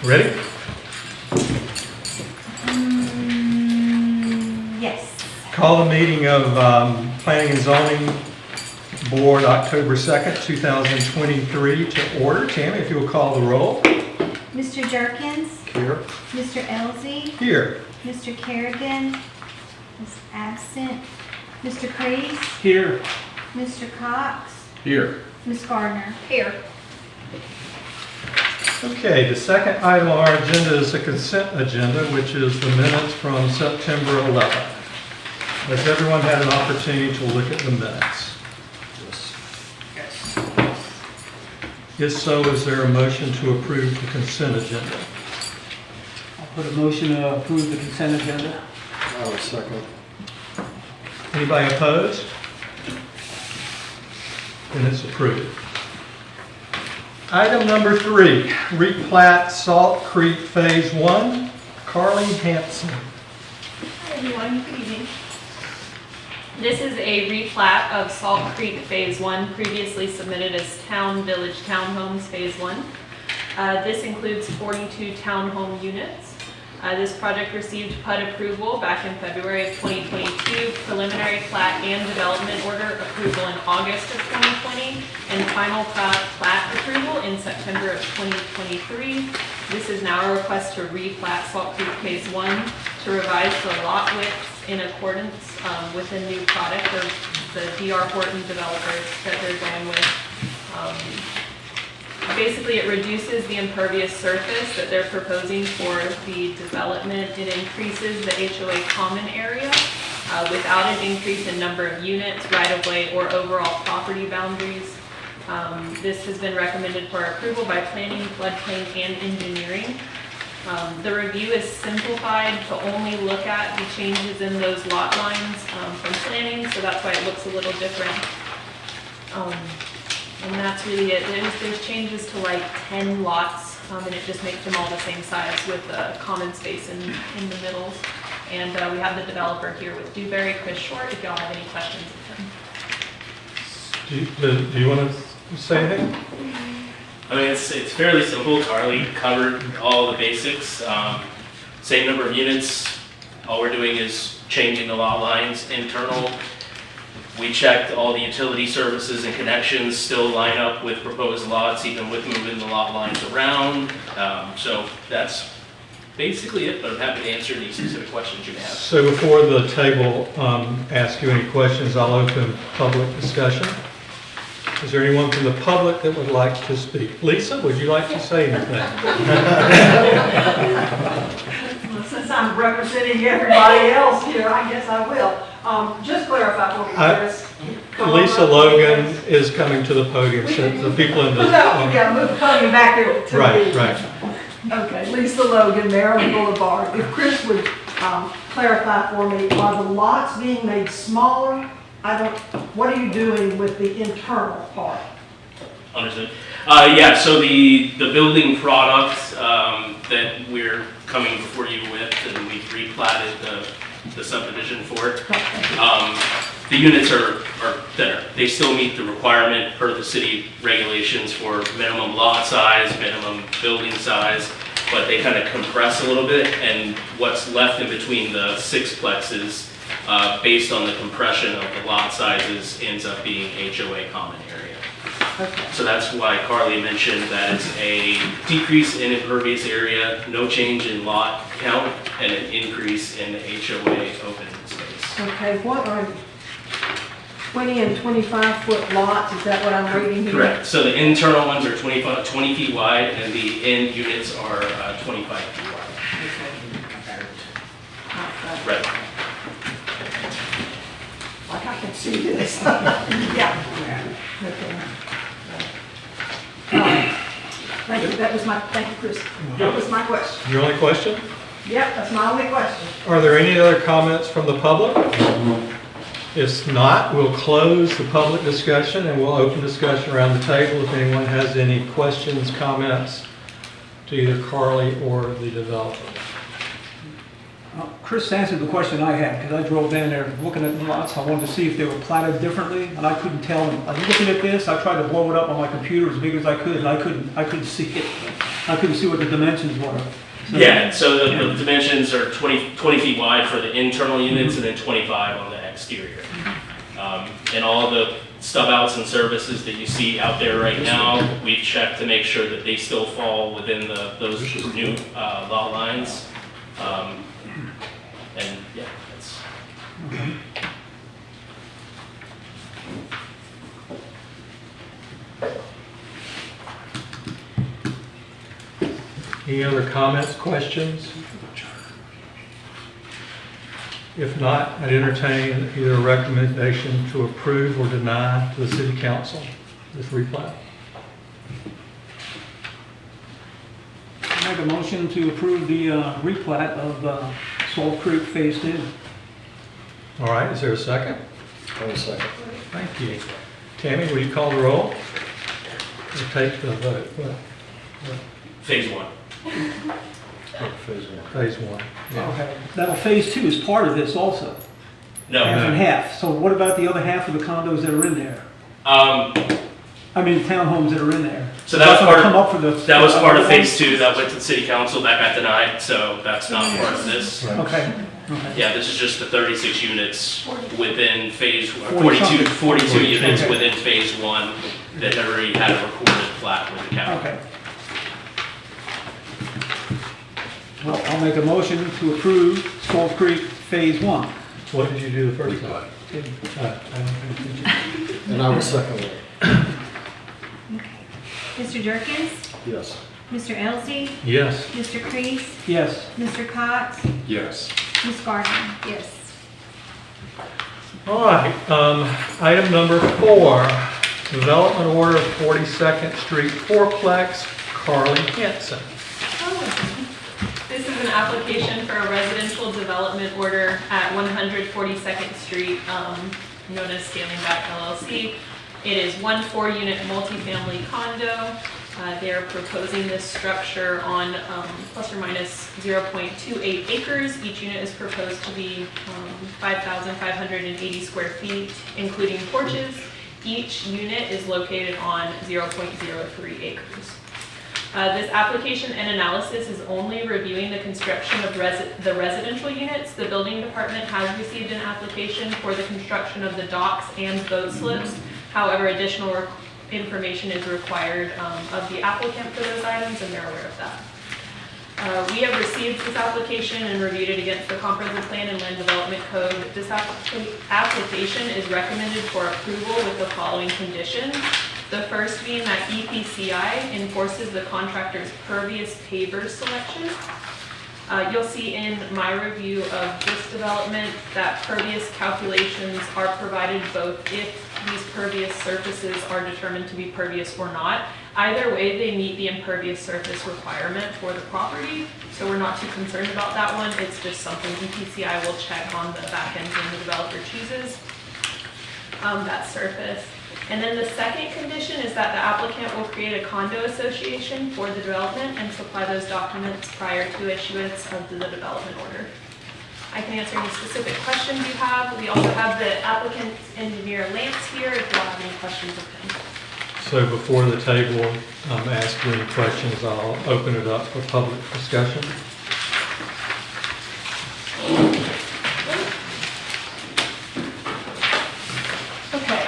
Ready? Yes. Call the meeting of Planning and Zoning Board, October 2nd, 2023 to order. Tammy, if you will call the roll. Mr. Jerkins, Here. Mr. Elzey, Here. Mr. Kerrigan is absent. Mr. Crease, Here. Mr. Cox, Here. Ms. Gardner. Here. Okay, the second item on our agenda is the consent agenda, which is the minutes from September 11th. Has everyone had an opportunity to look at the minutes? Yes. If so, is there a motion to approve the consent agenda? I'll put a motion to approve the consent agenda. I will second. Anybody opposed? Then it's approved. Item number 3, replat Salt Creek Phase 1, Carly Hanson. Hi everyone, good evening. This is a replat of Salt Creek Phase 1, previously submitted as Town Village Townhomes Phase 1. This includes 42 townhome units. This project received PUD approval back in February of 2022, preliminary plat and development order approval in August of 2020, and final plat approval in September of 2023. This is now a request to replat Salt Creek Phase 1 to revise the lot widths in accordance with a new product of the D.R. Horton developers that they're going with. Basically, it reduces the impervious surface that they're proposing for the development. It increases the HOA common area without an increase in number of units, right-of-way, or overall property boundaries. This has been recommended for approval by planning, floodplain, and engineering. The review is simplified to only look at the changes in those lot lines from planning, so that's why it looks a little different. And that's really it. There's changes to like 10 lots, and it just makes them all the same size with the common space in the middles. And we have the developer here with Dewberry, Chris Short, if y'all have any questions of him. Do you want to say anything? I mean, it's fairly simple. Carly covered all the basics. Same number of units. All we're doing is changing the lot lines internal. We checked all the utility services and connections still line up with proposed lots, even with moving the lot lines around. So that's basically it, but I'm happy to answer any specific questions you may have. So before the table asks you any questions, I'll open public discussion. Is there anyone from the public that would like to speak? Lisa, would you like to say anything? Well, since I'm representing everybody else here, I guess I will. Just clarify for me, Chris. Lisa Logan is coming to the podium, so the people in the... Yeah, move the podium back there to Right, me. right. Okay, Lisa Logan, Maryland Boulevard. If Chris would clarify for me, are the lots being made smaller? What are you doing with the internal part? Understood. Yeah, so the building product that we're coming before you with, and we've replatted the subdivision for it. The units are thinner. They still meet the requirement per the city regulations for minimum lot size, minimum building size, but they kind of compress a little bit, and what's left in between the sixplexes, based on the compression of the lot sizes, ends up being HOA common area. Okay. So that's why Carly mentioned that it's a decrease in impervious area, no change in lot count, and an increase in the HOA open space. Okay, what are 20 and 25 foot lots? Is that what I'm reading here? Correct. So the internal ones are 20 feet wide, and the end units are 25 feet wide. Okay. Right. Like I can see this. Yeah. Okay. Thank you, thank you, Chris. That was my question. Your only question? Yep, that's my only question. Are there any other comments from the public? If not, we'll close the public discussion and we'll open discussion around the table if anyone has any questions, comments to either Carly or the developer. Chris answered the question I had, because I drove down there looking at the lots. I wanted to see if they were platted differently, and I couldn't tell. I was looking at this, I tried to blow it up on my computer as big as I could, and I couldn't see it. I couldn't see what the dimensions were. So- Yeah, so the dimensions are 20 feet wide for the internal units and then 25 on the exterior. And all the stub outs and services that you see out there right now, we've checked to make sure that they still fall within those new lot lines. And yeah, that's. Any other comments, questions? If not, I'd entertain either a recommendation to approve or deny to the city council this replat. Make a motion to approve the replat of Salt Creek Phase 2. All right, is there a second? One second. Thank you. Tammy, will you call the roll? We'll take the vote. Phase 1. Phase one. Phase 1. Yeah. Okay. Now, Phase 2 is part of this also, No. half and half. So what about the other half of the condos that are in there? I mean, townhomes that are in there? So that was That's gonna part come of, up for the. that was part of phase 2 that went to the city council, that got denied, so that's not part of this. Okay, okay. Yeah, this is just the 36 units within phase, 40 42 units Okay. within phase 1 that already had a recorded plat with the county. Okay. Well, I'll make a motion to approve Salt Creek Phase 1. What did you do the first time? Replat. I don't think And I will second it. Okay. Mr. Durkins? Yes. Mr. Elsie? Yes. Mr. Crease? Yes. Mr. Cox? Yes. Ms. Gardner? Yes. All right, item number 4, development order 42nd Street fourplex, Carly Hanson. This is an application for a residential development order at 142nd Street, known as Scaling Back LLC. It is 1 4-unit multifamily condo. They are proposing this structure on plus or minus 0.28 acres. Each unit is proposed to be 5,580 square feet, including porches. Each unit is located on 0.03 acres. This application and analysis is only reviewing the construction of the residential units. The building department has received an application for the construction of the docks and boat slips. However, additional information is required of the applicant for those items, and they're aware of that. We have received this application and reviewed it against the comprehensive plan and land development code. This application is recommended for approval with the following conditions. The first being that EPCI enforces the contractor's pervious paver selection. You'll see in my review of this development that pervious calculations are provided both if these pervious surfaces are determined to be pervious or not. Either way, they meet the impervious surface requirement for the property, so we're not too concerned about that one. It's just something EPCI will check on the back end when the developer chooses that surface. And then the second condition is that the applicant will create a condo association for the development and supply those documents prior to issuance of the development order. I can answer any specific questions you have. We also have the applicant's engineer Lance here if you have any questions of him. So before the table asks you any questions, I'll open it up for public discussion. Okay.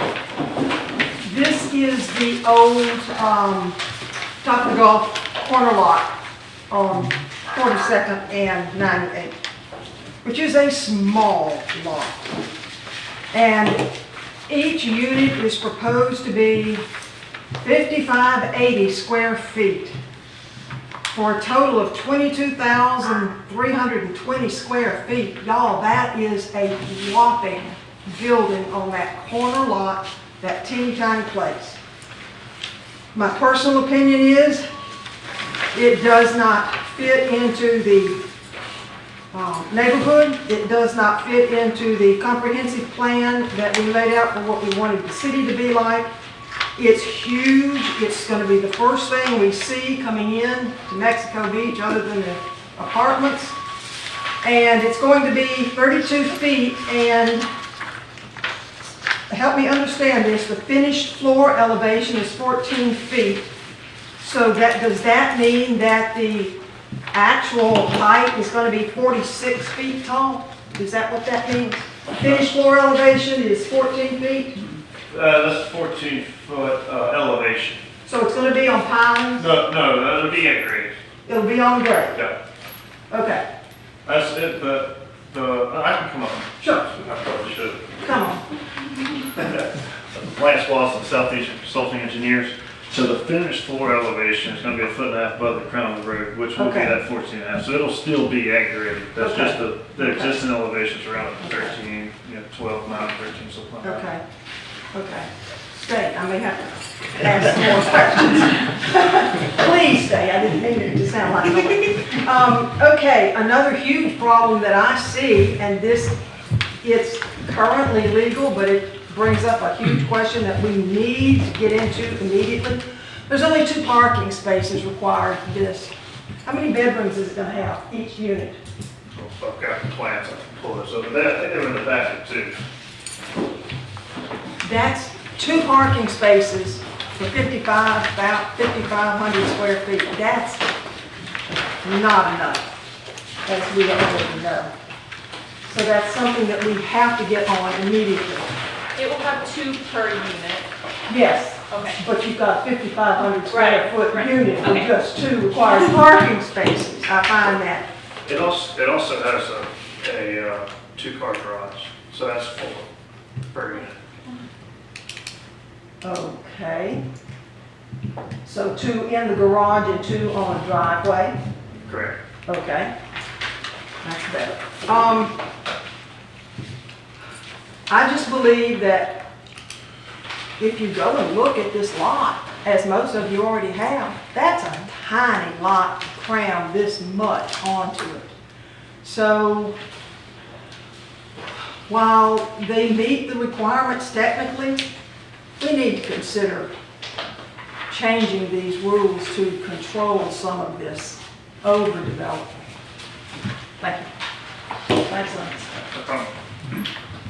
This is the old, Top of the Gulf corner lot on 42nd and 98, which is a small lot. And each unit is proposed to be 5,580 square feet for a total of 22,320 square feet. Y'all, that is a whopping building on that corner lot, that teeny tiny place. My personal opinion is it does not fit into the neighborhood. It does not fit into the comprehensive plan that we laid out for what we wanted the city to be like. It's huge. It's going to be the first thing we see coming in to Mexico Beach other than the apartments. And it's going to be 32 feet, and help me understand this, the finished floor elevation is 14 feet. So does that mean that the actual height is gonna be 46 feet tall? Is that what that means? Finished floor elevation is 14 feet? That's 14-foot elevation. So it's gonna be on pilings? No, that'll be at grade. It'll be on grade? Yeah, Okay, that's it, I can come up. sure, I probably should. come on. Lance Watson, Southeastern Consulting Engineers. So the finished floor elevation is gonna be 1.5 feet above the crown of the road, which will be Okay. that 14.5. So it'll still be at grade. That's Okay. just the existing elevations around 13, 12, 9, 13, something like that. Okay, okay. Stay, I may have to ask some more questions. Please stay, I didn't mean it to sound like noise. Okay, another huge problem that I see, and it's currently legal, but it brings up a huge question that we need to get into immediately. There's only 2 parking spaces required for this. How many bedrooms is it gonna have, each unit? So I've got the plans, I can pull this over. I think they're in the back too. That's 2 parking spaces for about 5,500 square feet. That's not enough, as we already know. So that's something that we have to get on immediately. It will have 2 per unit. Yes, Okay. but you've got 5,500 square Right, foot right. unit with Okay. just 2 required parking spaces. I find that. It also has a 2-car garage, so that's 4 per unit. Okay. So 2 in the garage and 2 on the driveway. Correct. Okay. That's better. I just believe that if you go and look at this lot, as most of you already have, that's a tiny lot to cram this much onto it. So while they meet the requirements technically, we need to consider changing these rules to control some of this overdevelopment. Thank you. Thanks, Lance. No problem.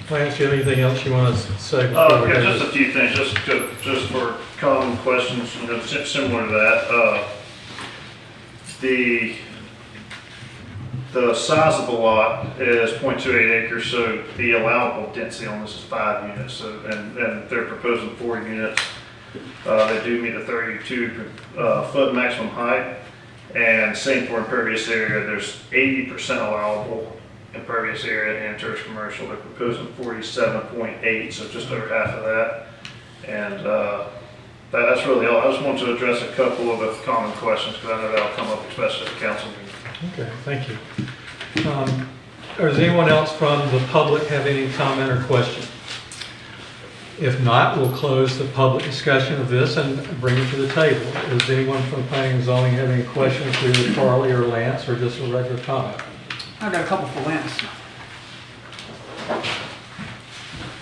Lance, do you have anything else you want to say before we Yeah, go? just a few things, just for common questions, similar to that. The size of the lot is 0.28 acres, so the allowable density on this is 5 units, so, and they're proposing 4 units. They do meet the 32 foot maximum height, and same for impervious area, there's 80% allowable impervious area and tourist commercial. They're proposing 47.8, so just over half of that. And that's really all. I just wanted to address a couple of the common questions because I know that'll come up, especially at the council meeting. Okay, thank you. Does anyone else from the public have any comment or question? If not, we'll close the public discussion of this and bring it to the table. Does anyone from planning and zoning have any questions for either Carly or Lance, or just a regular comment? I got a couple for Lance.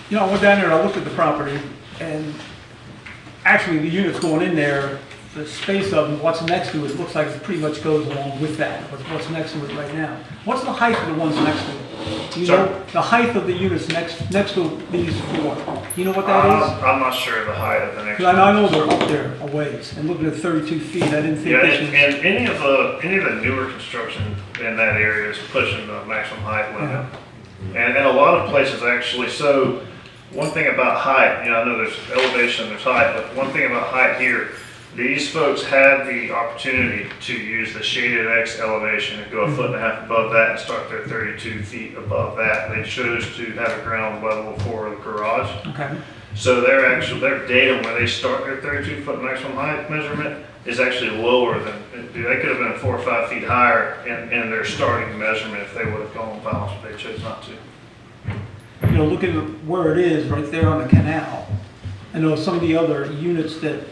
You know, I went down there and I looked at the property, and actually the units going in there, the space of them, what's next to it, looks like it pretty much goes along with that, what's next to it right now. What's the height of the ones next to it? Do you Sorry? know the height of the units next to these 4? Do you know what that is? I'm not sure of the height of the next. Because I know they're up there a ways, and looking at 32 feet, I didn't think Yeah, this was... and any of the newer construction in that area is pushing the maximum height limit. And a lot of places actually, so one thing about height, I know there's elevation, there's height, but one thing about height here, these folks had the opportunity to use the shaded X elevation and go 1.5 feet above that and start their 32 feet above that. They chose to have a ground level for the garage. Okay. So their datum when they start their 32 foot maximum height measurement is actually lower than, they could have been 4 or 5 feet higher in their starting measurement if they would have gone balance, but they chose not to. You know, looking at where it is, right there on the canal, I know some of the other units that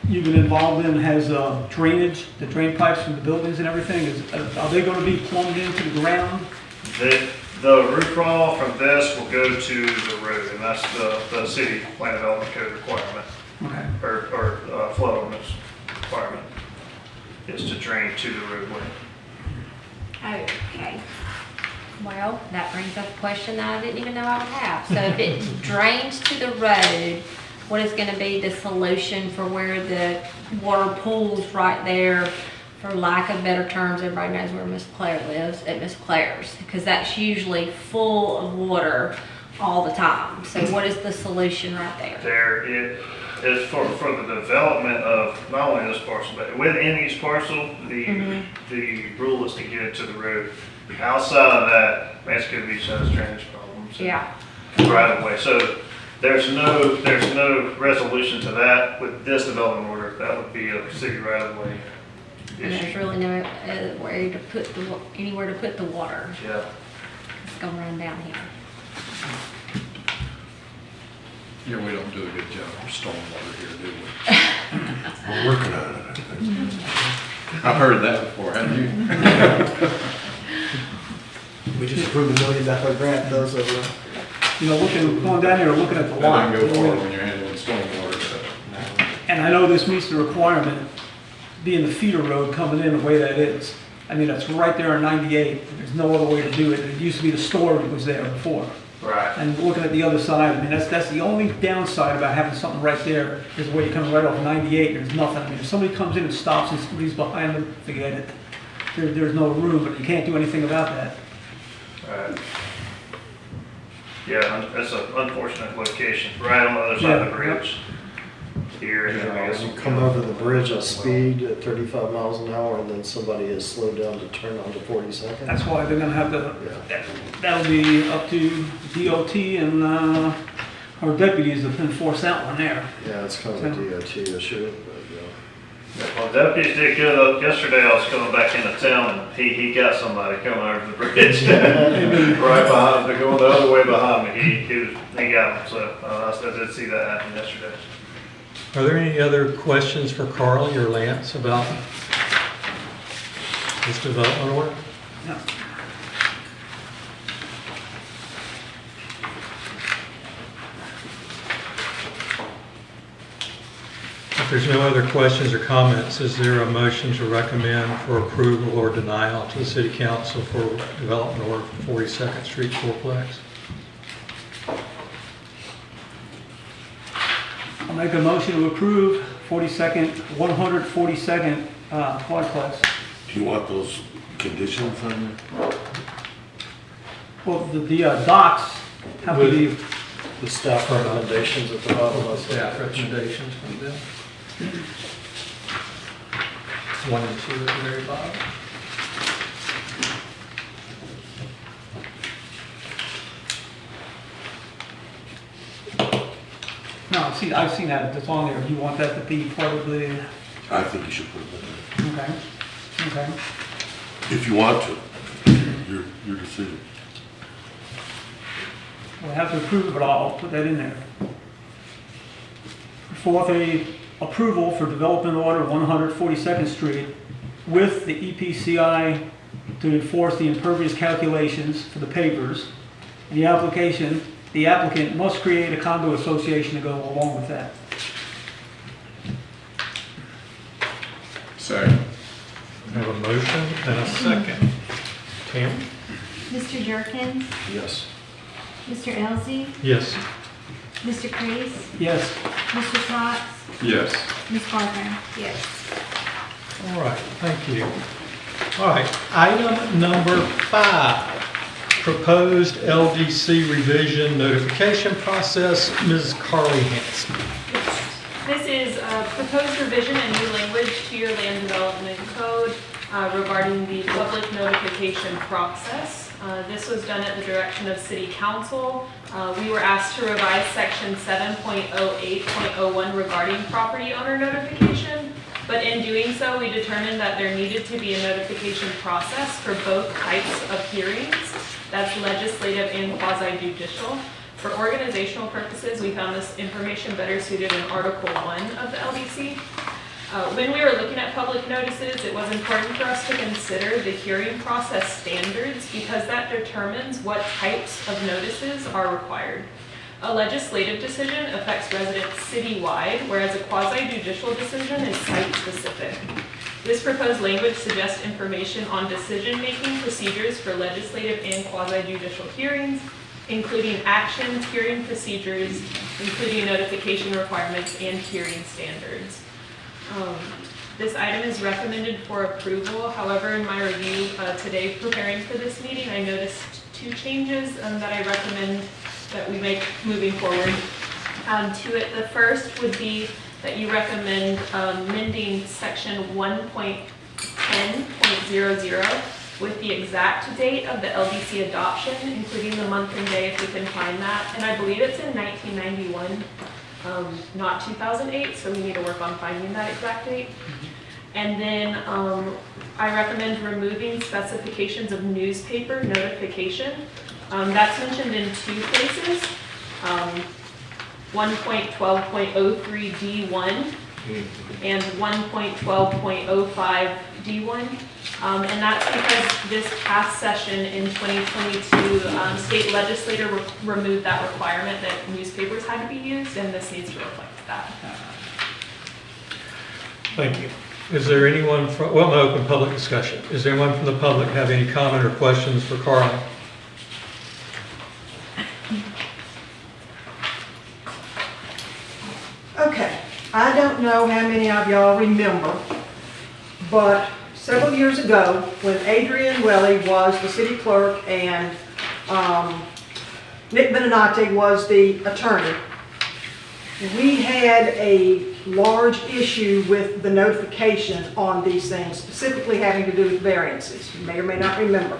you've been involved in has drainage, the drain pipes from the buildings and everything. Are they going to be plumbed into the ground? The roof runoff from this will go to the road, and that's the city plan development code requirement, Okay. or flood ordinance requirement, is to drain to the roadway. Okay. Well, that brings up a question that I didn't even know I would have. So if it drains to the road, what is going to be the solution for where the water pools right there, for lack of better terms, everybody knows where Miss Claire lives, at Miss Claire's, because that's usually full of water all the time. So what is the solution right there? There, it is for the development of not only this parcel, but within each parcel, the rule is to get it to the road. Outside of that, Mexico Beach has drainage problems. Yeah. Right of way, so there's no resolution to that with this development order. That would be a city right of way And there's issue. really no way to put anywhere to put the water. Yeah. It's gonna run down here. Yeah, we don't do a good job of stormwater here, do we? We're working on it, I think. I've heard that before, haven't you? We just approved $1 million grant, though, so going down there, looking at the That lot. doesn't go far when you're handling stormwater, so. And I know this meets the requirement, being the feeder road coming in the way that is. I mean, it's right there on 98, and there's no other way to do it. It used to be the storage was there before. Right. And looking at the other side, I mean, that's the only downside about having something right there, is the way you're coming right off 98, there's nothing. I mean, if somebody comes in and stops and somebody's behind them, forget it. There's no room, but you can't do anything about that. Right. Yeah, it's an unfortunate location, right on the other side of the bridge. Here, and then I guess you come over the bridge at speed at 35 miles an hour, and then somebody has slowed down to turn onto 42nd. That's why they're gonna have to, that'll be up to DOT and, our deputies to enforce that one there. Yeah, it's kind of a DOT issue, but, Well, deputies did good. Yesterday I was coming back into town and he got somebody coming over the bridge. Right behind me, going the other way behind me. He got him, so I did see that happen yesterday. Are there any other questions for Carly or Lance about this development order? No. If there's no other questions or comments, is there a motion to recommend for approval or denial to the City Council for development order for 42nd Street fourplex? I'll make a motion to approve 142nd quadplex. Do you want those conditions on there? Well, the docks have to be, the staff recommendations at the bottom of the Staff recommendations from them. 1 and 2 at the very bottom. no, see, I've seen that, it's on there. You want that to be part of the, I think you should put them in there. okay. If you want to, your decision. We'll have to approve it, but I'll put that in there. Fourth, approval for development order 142nd Street with the EPCI to enforce the impervious calculations for the pavers. The applicant must create a condo association to go along with that. Second. I have a motion and a second. Tam? Mr. Jerkins, Yes. Mr. Elsey, Yes. Mr. Kreis, Yes, Mr. Cox, Yes. Ms. Gardner. Yes. All right, thank you. All right, item number 5, proposed LDC revision notification process. Ms. Carly Hanson. This is a proposed revision and new language to your land development code regarding the public notification process. This was done at the direction of City Council. We were asked to revise section 7.08.01 regarding property owner notification, but in doing so, we determined that there needed to be a notification process for both types of hearings. That's legislative and quasi-judicial. For organizational purposes, we found this information better suited in Article 1 of the LDC. When we were looking at public notices, it was important for us to consider the hearing process standards because that determines what types of notices are required. A legislative decision affects residents citywide, whereas a quasi-judicial decision is site-specific. This proposed language suggests information on decision-making procedures for legislative and quasi-judicial hearings, including actions, hearing procedures, including notification requirements, and hearing standards. This item is recommended for approval. However, in my review today preparing for this meeting, I noticed 2 changes that I recommend that we make moving forward to it. The first would be that you recommend amending section 1.10.00 with the exact date of the LDC adoption, including the month and day if we can find that. And I believe it's in 1991, not 2008, so we need to work on finding that exact date. And then I recommend removing specifications of newspaper notification. That's mentioned in 2 places. 1.12.03D1 and 1.12.05D1. And that's because this past session in 2022, state legislature removed that requirement that newspapers had to be used, and this needs to reflect that. Thank you. Is there anyone from, well, I'm going to open public discussion. Is there anyone from the public have any comment or questions for Carla? Okay, I don't know how many of y'all remember, but several years ago, when Adrian Welly was the city clerk and Nick Beninati was the attorney, we had a large issue with the notification on these things, specifically having to do with variances. You may or may not remember.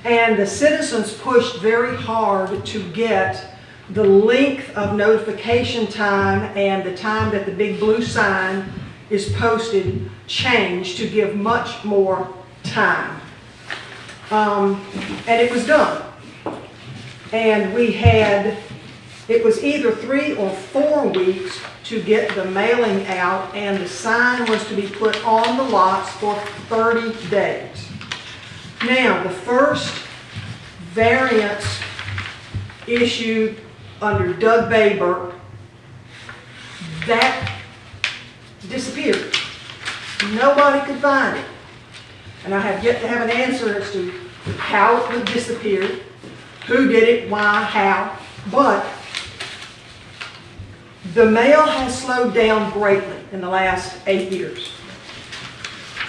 And the citizens pushed very hard to get the length of notification time and the time that the big blue sign is posted changed to give much more time. And it was done. And we had, it was either 3 or 4 weeks to get the mailing out, and the sign was to be put on the lots for 30 days. Now, the first variance issued under Doug Baber, that disappeared. Nobody could find it. And I have yet to have an answer as to how it would disappear, who did it, why, how, but the mail has slowed down greatly in the last 8 years.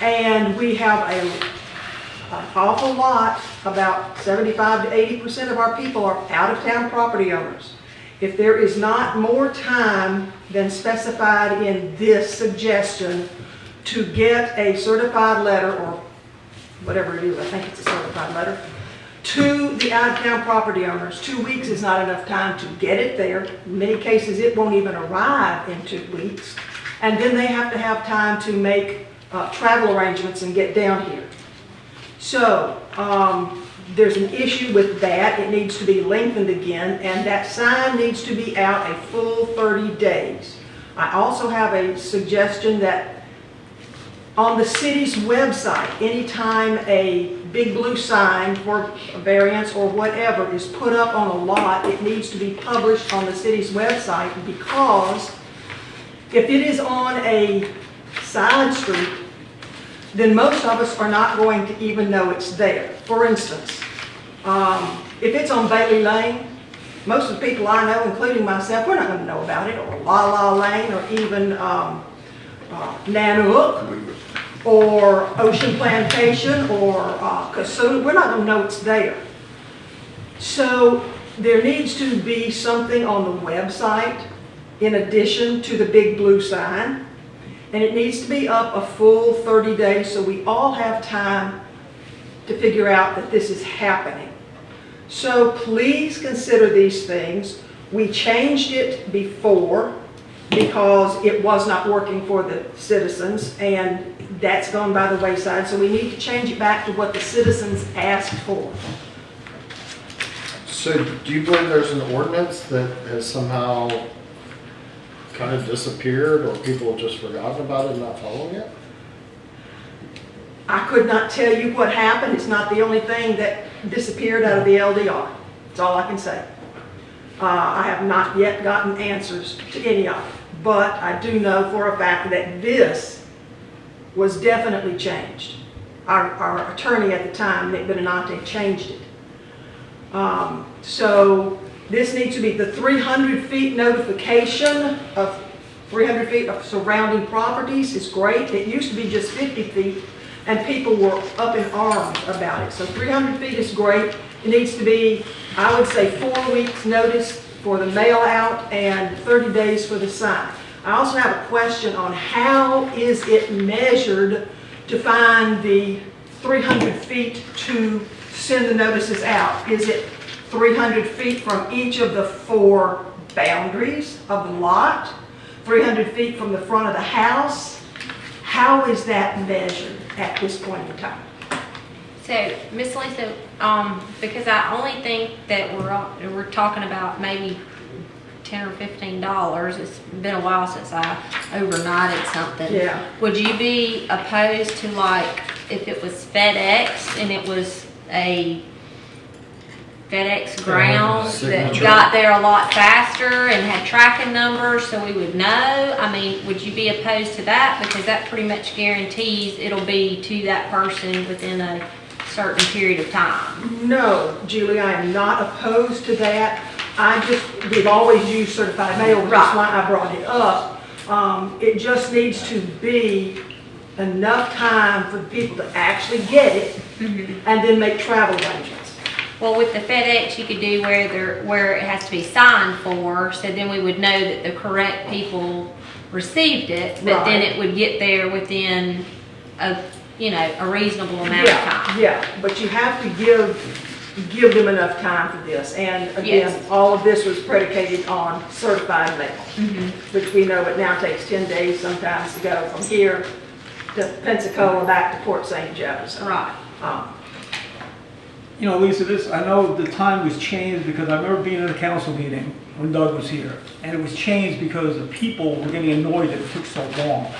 And we have an awful lot, about 75 to 80% of our people are out-of-town property owners. If there is not more time than specified in this suggestion to get a certified letter, or whatever it is, I think it's a certified letter, to the out-of-town property owners, 2 weeks is not enough time to get it there. In many cases, it won't even arrive in 2 weeks. And then they have to have time to make travel arrangements and get down here. So, there's an issue with that. It needs to be lengthened again, and that sign needs to be out a full 30 days. I also have a suggestion that on the city's website, anytime a big blue sign for a variance or whatever is put up on a lot, it needs to be published on the city's website, because if it is on a side street, then most of us are not going to even know it's there. For instance, if it's on Bailey Lane, most of the people I know, including myself, we're not going to know about it, or La La Lane, or even Nanook, or Ocean Plantation, or Cassuth. We're not going to know it's there. So there needs to be something on the website in addition to the big blue sign. And it needs to be up a full 30 days so we all have time to figure out that this is happening. So please consider these things. We changed it before because it was not working for the citizens, and that's gone by the wayside. So we need to change it back to what the citizens asked for. So do you believe there's an ordinance that has somehow kind of disappeared, or people have just forgotten about it and not following it? I could not tell you what happened. It's not the only thing that disappeared out of the LDR. That's all I can say. I have not yet gotten answers to any of it, but I do know for a fact that this was definitely changed. Our attorney at the time, Nick Beninati, changed it. So this needs to be the 300 feet notification of 300 feet of surrounding properties is great. It used to be just 50 feet, and people were up in arms about it. So 300 feet is great. It needs to be, I would say, 4 weeks notice for the mail out and 30 days for the sign. I also have a question on how is it measured to find the 300 feet to send the notices out? Is it 300 feet from each of the 4 boundaries of the lot? 300 feet from the front of the house? How is that measured at this point in time? So, Miss Lisa, because I only think that we're talking about maybe $10 or $15. It's been a while since I overnighted something. Yeah. Would you be opposed to, like, if it was FedEx and it was a FedEx ground that Signature. got there a lot faster and had tracking numbers so we would know? I mean, would you be opposed to that? Because that pretty much guarantees it'll be to that person within a certain period of time. No, Julie, I am not opposed to that. We've always used certified mail, which is why I brought it up. It just needs to be enough time for people to actually get it and then make travel arrangements. Well, with the FedEx, you could do where it has to be signed for, so then we would know that the correct people received it, but then Right. it would get there within a reasonable amount of time. Yeah, but you have to give them enough time for this. And again, Yes. all of this was predicated on certified mail, which we know it now takes 10 days sometimes to go from here to Pensacola back to Port St. Jefferson. Right. You know, Lisa, I know the time was changed because I remember being at a council meeting when Doug was here, and it was changed because the people were getting annoyed that it took so long.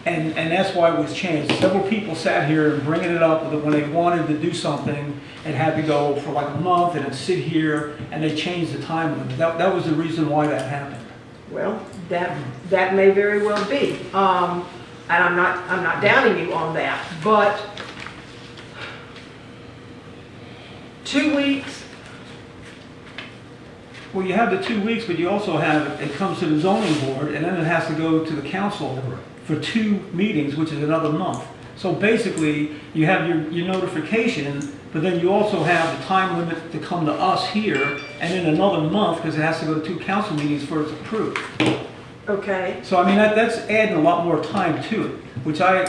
And that's why it was changed. Several people sat here and bringing it up that when they wanted to do something, it had to go for like a month and it'd sit here, and they changed the time limit. That was the reason why that happened. Well, that may very well be. And I'm not doubting you on that, but 2 weeks, Well, you have the 2 weeks, but you also have, it comes to the zoning board, and then it has to go to the council for 2 meetings, which is another month. So basically, you have your notification, but then you also have the time limit to come to us here, and then another month, because it has to go to 2 council meetings for it's approved. okay, So I mean, that's adding a lot more time to it, which I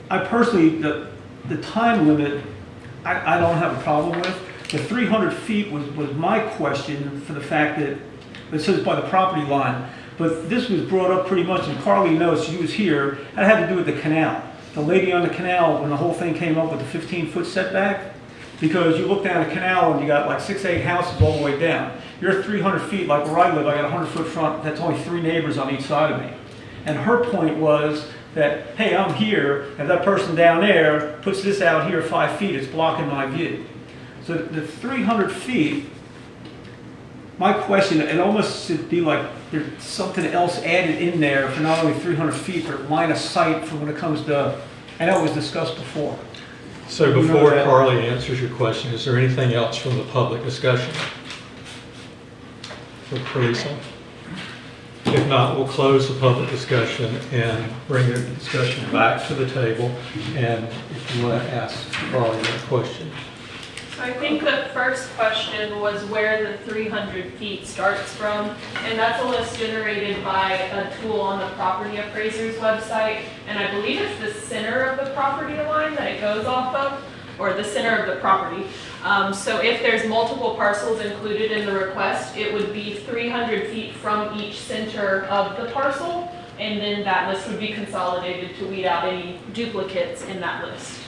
personally, the time limit, I don't have a problem with. The 300 feet was my question for the fact that it says by the property line, but this was brought up pretty much, and Carly knows, she was here, it had to do with the canal. The lady on the canal, when the whole thing came up with the 15-foot setback, because you look down the canal and you got like 6, 8 houses all the way down. You're 300 feet, like where I live, I got a 100-foot front, that's only 3 neighbors on each side of me. And her point was that, hey, I'm here, if that person down there puts this out here 5 feet, it's blocking my view. So the 300 feet, my question, it almost should be like there's something else added in there for not only 300 feet, but line of sight for when it comes to, I know it was discussed before. So before Carly answers your question, is there anything else from the public discussion? For Teresa? If not, we'll close the public discussion and bring the discussion back to the table. And if you want to ask Carly that question. So I think the first question was where the 300 feet starts from, and that's a list generated by a tool on the property appraiser's website, and I believe it's the center of the property line that it goes off of, or the center of the property. So if there's multiple parcels included in the request, it would be 300 feet from each center of the parcel, and then that list would be consolidated to weed out any duplicates in that list.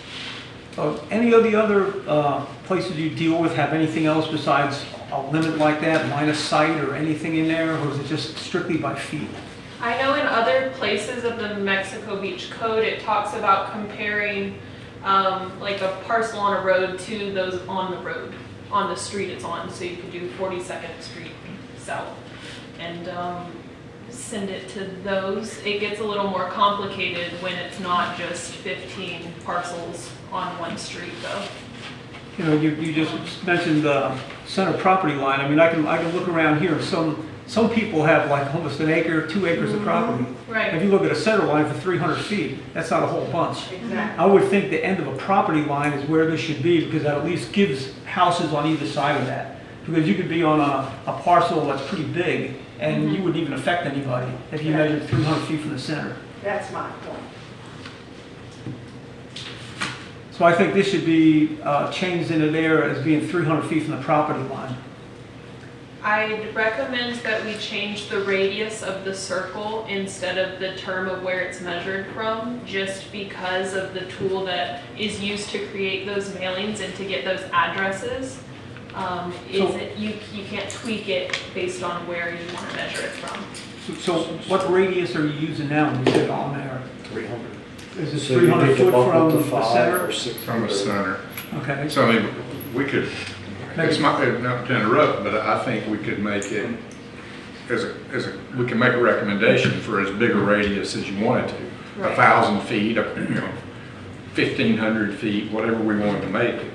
Any of the other places you deal with have anything else besides a limit like that, line of sight or anything in there, or is it just strictly by feet? I know in other places of the Mexico Beach Code, it talks about comparing like a parcel on a road to those on the road, on the street it's on. So you could do 42nd Street South and send it to those. It gets a little more complicated when it's not just 15 parcels on one street though. You know, you just mentioned the center property line. I mean, I can look around here. Some some people have like almost an acre, 2 acres of property. Right. If you look at a center line for 300 feet, that's not a whole bunch. Exactly. I would think the end of a property line is where this should be, because that at least gives houses on either side of that. Because you could be on a parcel that's pretty big, and you wouldn't even affect anybody if you measured 300 feet from the center. That's my point. So I think this should be changed into there as being 300 feet from the property line. I'd recommend that we change the radius of the circle instead of the term of where it's measured from, just because of the tool that is used to create those mailings and to get those addresses. You can't tweak it based on where you want to measure it from. So what radius are you using now? Is it on there? 300. Is it So you 300 need to foot bump it from to the 5 center? or 600. From the center. Okay. So I mean, we could, it's not to interrupt, but I think we could make it we can make a recommendation for as big a radius as you wanted to. Right. 1,000 feet, 1,500 feet, whatever we wanted to make it.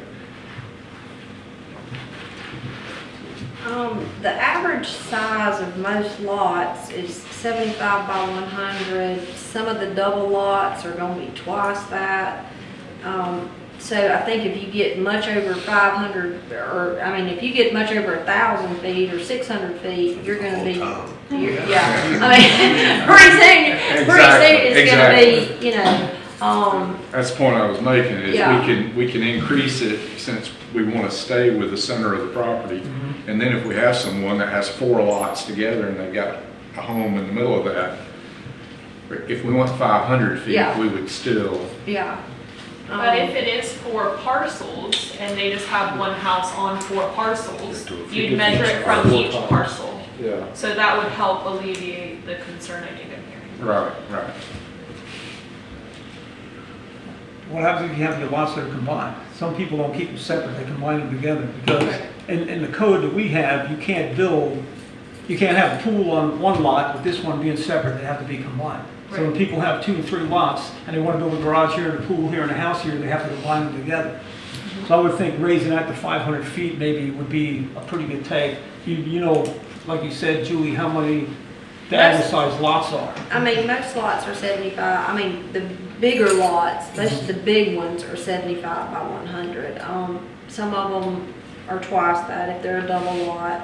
The average size of most lots is 75 by 100. Some of the double lots are gonna be twice that. So I think if you get much over 500, or, I mean, if you get much over 1,000 feet or 600 feet, you're gonna be, yeah. I mean, pretty soon it's gonna be, you know, That's the point I was making, is Yeah. we can increase it since we want to stay with the center of the property. And then if we have someone that has 4 lots together and they've got a home in the middle of that, if we want 500 feet, Yeah. we would still, yeah. But if it is 4 parcels and they just have one house on 4 parcels, you'd measure it from each parcel. Yeah. So that would help alleviate the concern I think I'm hearing. right. What happens if you have your lots that are combined? Some people don't keep them separate, they combine them together, because in the code that we have, you can't have a pool on one lot with this one being separate, they have to be combined. So when Right. people have 2 and 3 lots, and they want to build a garage here, and a pool here, and a house here, they have to combine them together. So I would think raising that to 500 feet maybe would be a pretty good take. You know, like you said, Julie, how many the average size lots are? I mean, most lots are 75, I mean, the bigger lots, most of the big ones are 75 by 100. Some of them are twice that if they're a double lot.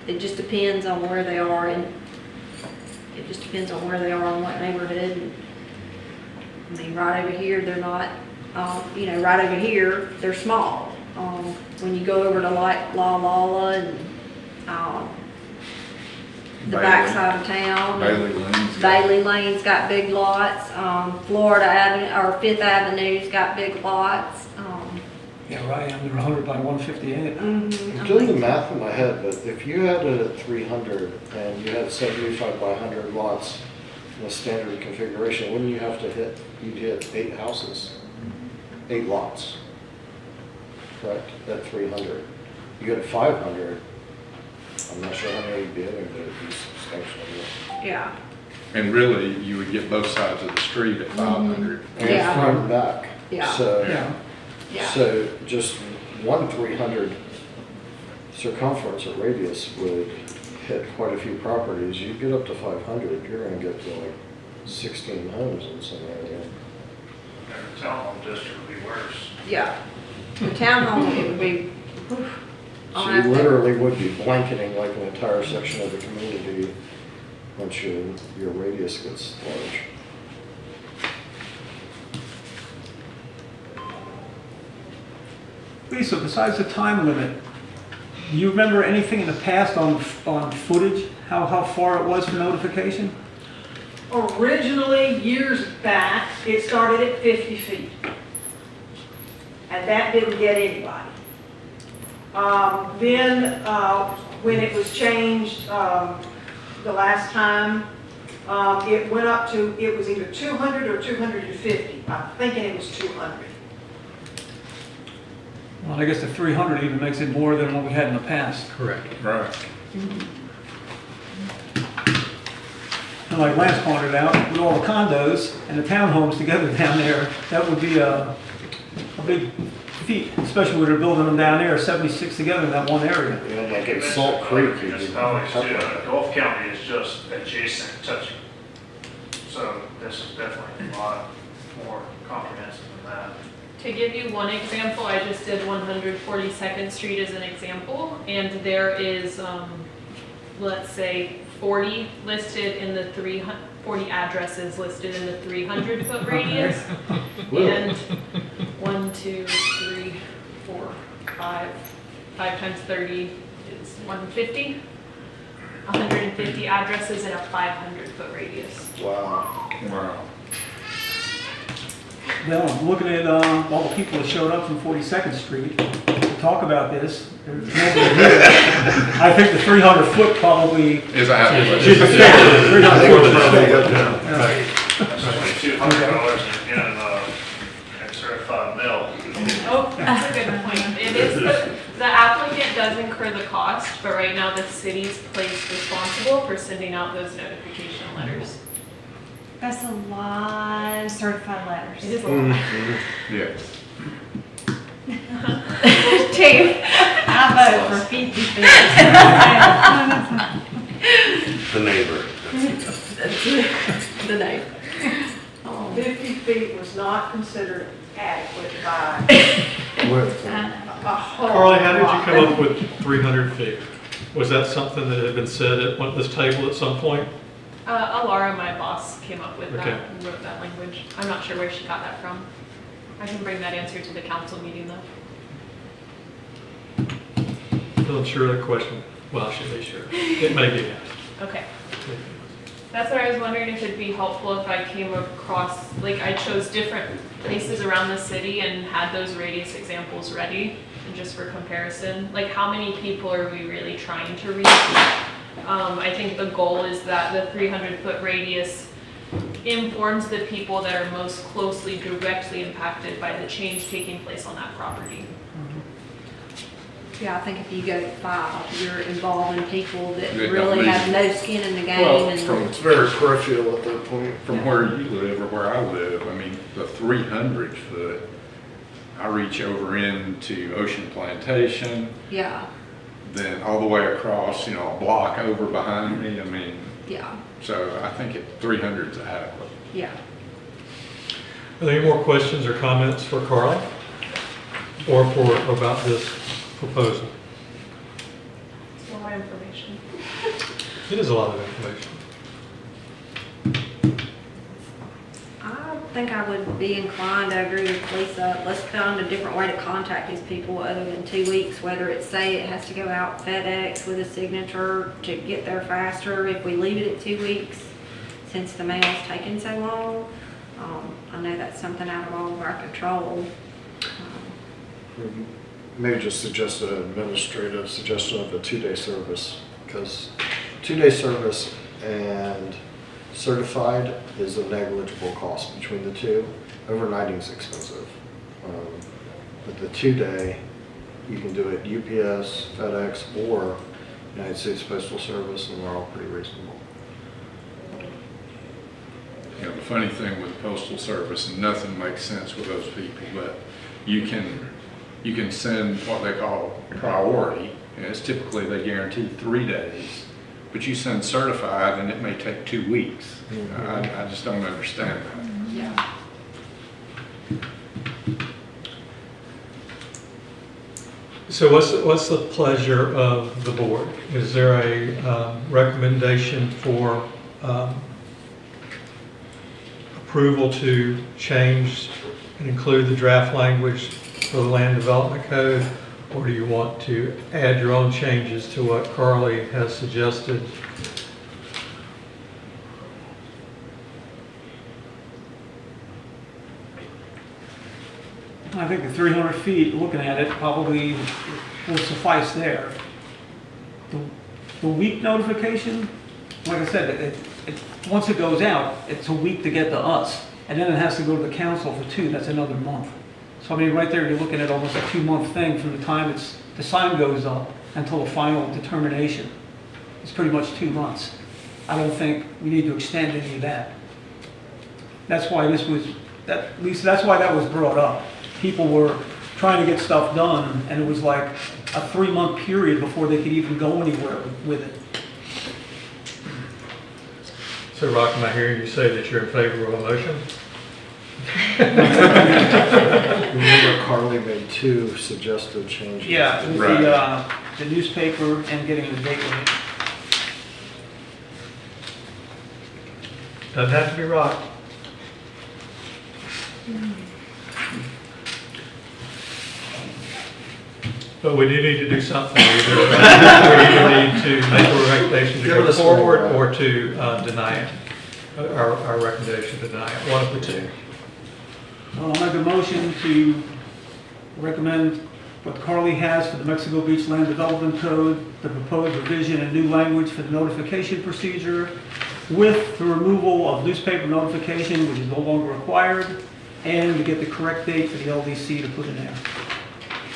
It just depends on where they are, and it just depends on where they are and what neighborhood. I mean, right over here, they're not, you know, right over here, they're small. When you go over to like La La and, the backside of town. Bailey Lane's got- Bailey Lane's got big lots, Florida Avenue, or Fifth Avenue's got big lots. Yeah, right, I'm 100 by 158. I'm doing the math in my head, but if you had it at 300 and you had 75 by 100 lots in a standard configuration, wouldn't you have to you'd hit 8 houses, 8 lots, correct, at 300? You get 500, I'm not sure how many you'd be hitting, but it'd be substantial. Yeah, And really, you would get both sides of the street at 500. And Yeah. front and back. Yeah. So, Yeah. yeah. so just one 300 circumference or radius would hit quite a few properties. You get up to 500, you're gonna get to like 16 homes in some area. And the townhome district would be worse. Yeah. The townhome, it would be, oof, So I'll you have to- literally would be blanketing like an entire section of the community once your radius gets large. Lisa, besides the time limit, do you remember anything in the past on footage? How far it was for notification? Originally, years back, it started at 50 feet. And that didn't get anybody. Then, when it was changed the last time, it went up to, it was either 200 or 250. I'm thinking it was 200. Well, I guess the 300 even makes it more than what we had in the past. Correct. Right. And like Lance pointed out, with all the condos and the townhomes together down there, that would be a big feet, especially when they're building them down there, 76 together in that one area. You know, like You at mentioned Salt other Creek, you municipalities too. can. Gulf County is just adjacent, touching. So this is definitely a lot more comprehensive than that. To give you one example, I just did 142nd Street as an example, and there is, let's say, 40 listed in the 40 addresses listed in the 300-foot radius. And 1, 2, 3, 4, 5 times 30 is 150. 150 addresses in a 500-foot radius. Wow. Wow. Well, I'm looking at all the people that showed up from 42nd Street to talk about this. There's nobody here. I think the 300-foot probably. Is a hazard. Should be fair. 300 foot. That's $200 in certified mail. Oh, that's a good point. It is, the applicant does incur the cost, but right now the city's placed responsible for sending out those notification letters. That's a lot of certified letters. It is a lot. Yes. Two. I vote for 50 The neighbor. The name. 50 feet was not considered adequate by With, a whole Carly, how did you lot. come up with 300 feet? Was that something that had been said at this table at some point? Alara, my boss, came up with Okay. that and wrote that language. I'm not sure where she got that from. I can bring that answer to the council meeting though. I'm sure the question, well, I should be sure. It may be asked. Okay. That's what I was wondering, if it'd be helpful if I came across, like I chose different places around the city and had those radius examples ready, and just for comparison. Like how many people are we really trying to reach? I think the goal is that the 300-foot radius informs the people that are most closely directly impacted by the change taking place on that property. Yeah, I think if you go to 5, you're involving people that That don't really need have it. no skin in the game. Well, And it's very peripheral at that point. From where you live or where I live, I mean, the 300 foot, I reach over into Ocean Plantation, yeah, then all the way across, a block over behind me. I mean, yeah, so I think 300 is adequate. yeah. Are there any more questions or comments for Carly? Or about this proposal? It's a lot of information. It is a lot of information. I think I would be inclined to agree with Lisa. Let's find a different way to contact these people other than 2 weeks, whether it's say it has to go out FedEx with a signature to get there faster. If we leave it at 2 weeks, since the mail's taken so long, I know that's something out of all of our control. Maybe just suggest an administrative suggestion of a 2-day service, because 2-day service and certified is a negligible cost between the two. Overnighting is expensive. But the 2-day, you can do it UPS, FedEx, or United States Postal Service, and they're all pretty reasonable. The funny thing with the Postal Service, nothing makes sense with those people, but you can send what they call priority, and it's typically they guarantee 3 days, but you send certified and it may take 2 weeks. I just don't understand that. Yeah. So what's the pleasure of the board? Is there a recommendation for approval to change and include the draft language for the land development code? Or do you want to add your own changes to what Carly has suggested? I think the 300 feet, looking at it, probably will suffice there. The week notification, like I said, once it goes out, it's a week to get to us, and then it has to go to the council for 2, that's another month. So I mean, right there, you're looking at almost a 2-month thing from the time the sign goes up until the final determination. It's pretty much 2 months. I don't think we need to extend any of that. That's why Lisa, that's why that was brought up. People were trying to get stuff done, and it was like a 3-month period before they could even go anywhere with it. So Rock, am I hearing you say that you're in favor of a motion? Remember Carly made 2 suggested changes. Yeah, it was Right. the newspaper and getting the date right. Doesn't have to be Rock. But we do need to do something. We either need to make a recommendation to Give go us forward more. or to deny it. Our recommendation to deny it, one of the two. Well, I'll make a motion to recommend what Carly has for the Mexico Beach Land Development Code, the proposed revision and new language for the notification procedure, with the removal of newspaper notification, which is no longer required, and to get the correct date for the LDC to put in there.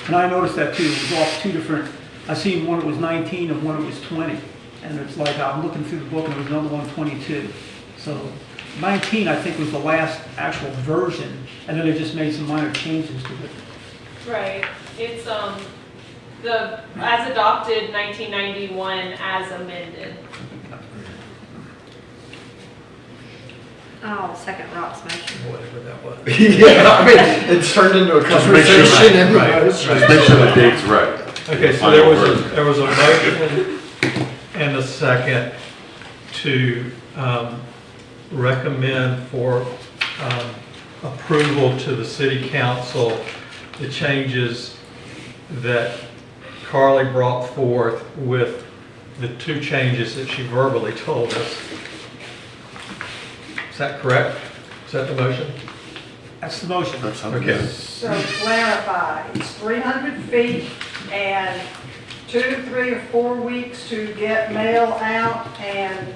And I noticed that too, it was off 2 different, I seen one that was 19 and one that was 20. And it's like, I'm looking through the book and there was another one 22. So 19, I think, was the last actual version, and then they just made some minor changes to it. Right, it's, the, as adopted 1991 as amended. Oh, second Rock's motion. Whatever that was. Yeah, I mean, it's turned into a Just make sure conversation that- anyways. Just make sure the date's right. Okay, so there was a motion and a second to recommend for approval to the city council the changes that Carly brought forth with the 2 changes that she verbally told us. Is that correct? Is that the motion? That's the motion. That's how Okay. So clarify, it's 300 feet and 2, 3, or 4 weeks to get mail out, and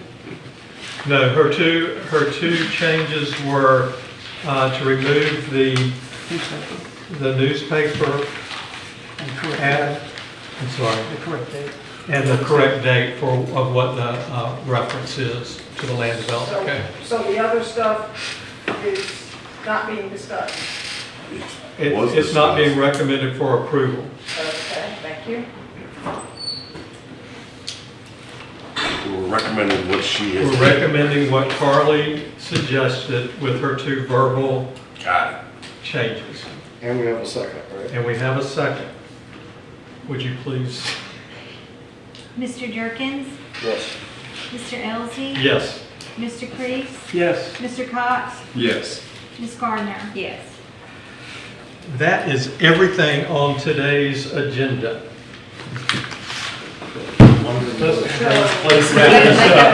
No, her two changes were to remove the newspaper And correct ad, date. I'm sorry, The correct date. and the correct date of what the reference is to the land development code. so the other stuff is not being discussed. It's not being recommended for approval. Okay, thank you. We're recommending what she has. We're recommending what Carly suggested with her 2 verbal Got it. changes. And we have a second, right? And we have a second. Would you please? Mr. Jerkins, Yes. Mr. Elsey, Yes. Mr. Crease, Yes. Mr. Cox, Yes. Ms. Gardner. Yes. That is everything on today's agenda. Let's wrap this up.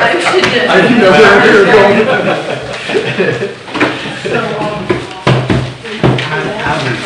I didn't know where we were going. So, I would